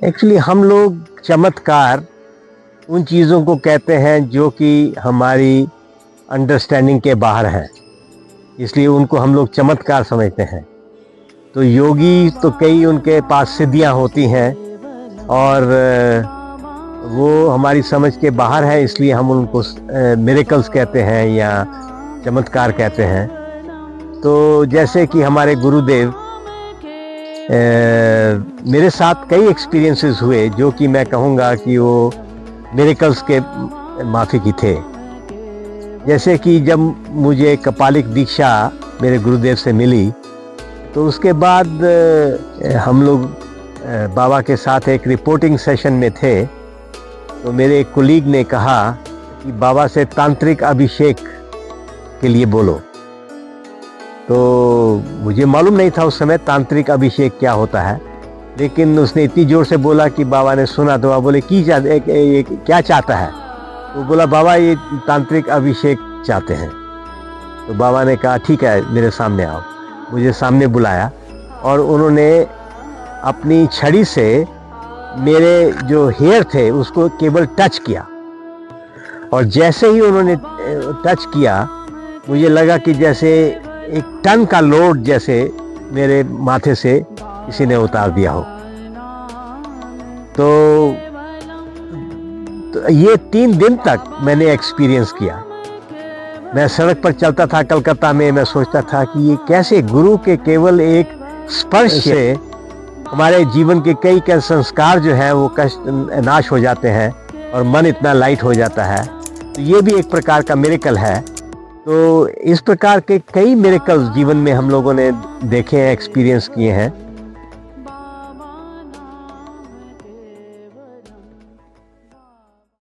Actually हम लोग चमत्कार उन चीज़ों को कहते हैं जो कि हमारी अंडरस्टैंडिंग के बाहर हैं, इसलिए उनको हम लोग चमत्कार समझते हैं। तो योगी तो कई उनके पास सिद्धियां होती हैं और वो हमारी समझ के बाहर है, इसलिए हम उनको मिरेकल्स कहते हैं या चमत्कार कहते हैं। तो जैसे कि हमारे गुरुदेव मेरे साथ कई एक्सपीरियंसेस हुए जो कि मैं कहूँगा कि वो मिरेकल्स के माफी की थे। जैसे कि जब मुझे कपालिक दीक्षा मेरे गुरुदेव से मिली तो उसके बाद हम लोग बाबा के साथ एक रिपोर्टिंग सेशन में थे। तो मेरे एक कोलीग ने कहा कि बाबा से तांत्रिक अभिषेक के लिए बोलो। तो मुझे मालूम नहीं था उस समय तांत्रिक अभिषेक क्या होता है, लेकिन उसने इतनी जोर से बोला कि बाबा ने सुना। तो आप बोले क्या चाहता है? तो बोला बाबा ये तांत्रिक अभिषेक चाहते हैं। तो बाबा ने कहा ठीक है मेरे सामने आओ। मुझे सामने बुलाया और उन्होंने अपनी छड़ी से मेरे जो हेयर थे उसको केवल टच किया, और जैसे ही उन्होंने टच किया मुझे लगा कि जैसे एक टन का लोड जैसे मेरे माथे से किसी ने उतार दिया हो। तो ये 3 दिन तक मैंने एक्सपीरियंस किया। मैं सड़क पर चलता था कलकत्ता में, मैं सोचता था कि ये कैसे गुरु के केवल एक स्पर्श से हमारे जीवन के कई संस्कार जो हैं वो कष्ट नाश हो जाते हैं और मन इतना लाइट हो जाता है। तो ये भी एक प्रकार का मिरेकल है। तो इस प्रकार के कई मिरेकल्स जीवन में हम लोगों ने देखे हैं, एक्सपीरियंस किए हैं।